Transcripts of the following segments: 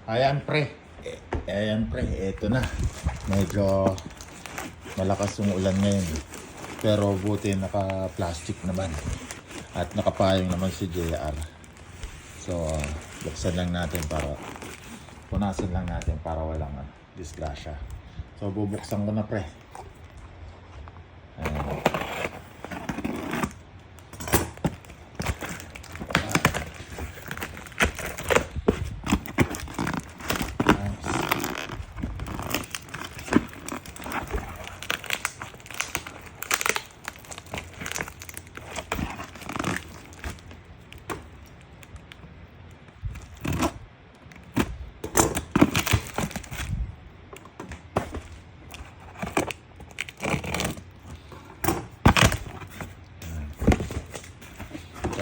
Ayan pre. Ayan pre, eto na. Medyo malakas yung ulan ngayon. Pero buti naka-plastic naman. At nakapayong naman si JR. So, buksan lang natin para punasan lang natin para walang disgrasya. So, bubuksan ko na pre. Ayan.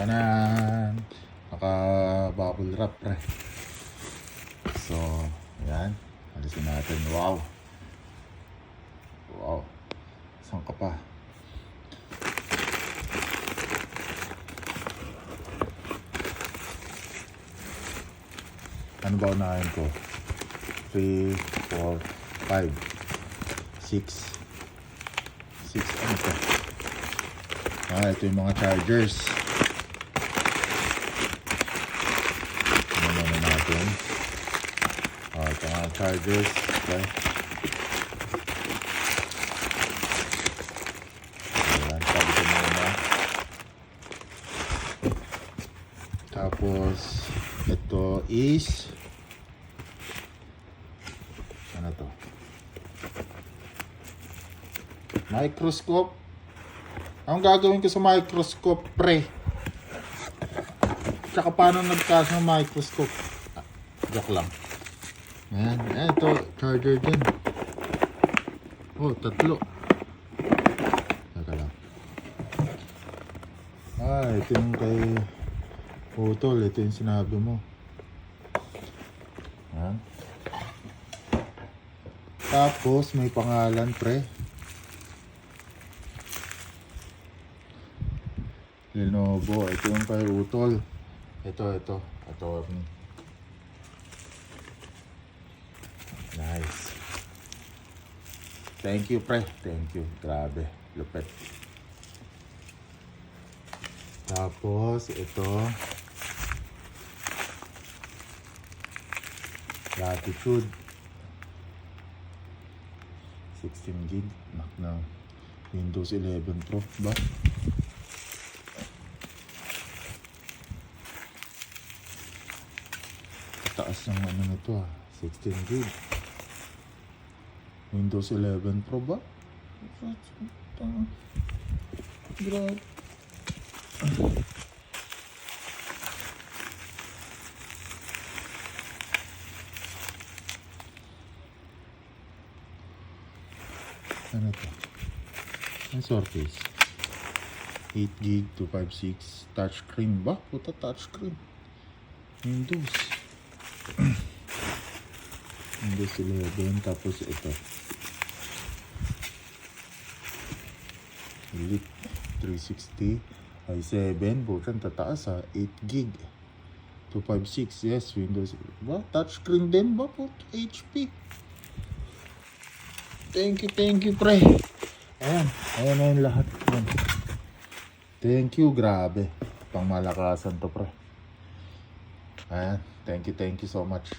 Kanan, naka-bubble wrap pre. So, yan. Alisin natin. Wow. Wow. Saan ka pa? Ano ba unahin ko? 3, 4, 5, 6. 6 ano to? Ito yung mga chargers. Ito nga chargers. Okay. Ayan, sabi ko muna. Tapos ito is ano to? Microscope. Ang gagawin ko sa microscope pre? Tsaka paano nagkas ng microscope? Joke lang. Ayan, ito, charger din. Oh, 3. Teka lang. Ito yung kay Utol. Ito yung sinabi mo. Ayan. Tapos, may pangalan, pre. Lenovo. Ito yung kay Utol. Ito. Nice. Thank you, pre. Thank you. Grabe. Lupit. Tapos, ito. Latitude. 16 gig. Na Windows 11 Pro ba? Taas ng ano nito 16 gig. Windows 11 Pro ba? Grabe. Ano to? Ang surface. 8 gig, 256. Touchscreen ba? Puta touchscreen. Windows. Windows 11. Tapos ito. Elite 360 i7, bukan tataas 8 gig 256. Yes, Windows ba? Touchscreen din ba po? HP. Thank you pre. Ayan na yung lahat. Ayan. Thank you, grabe. Pang malakasan to pre. Ayan, thank you so much.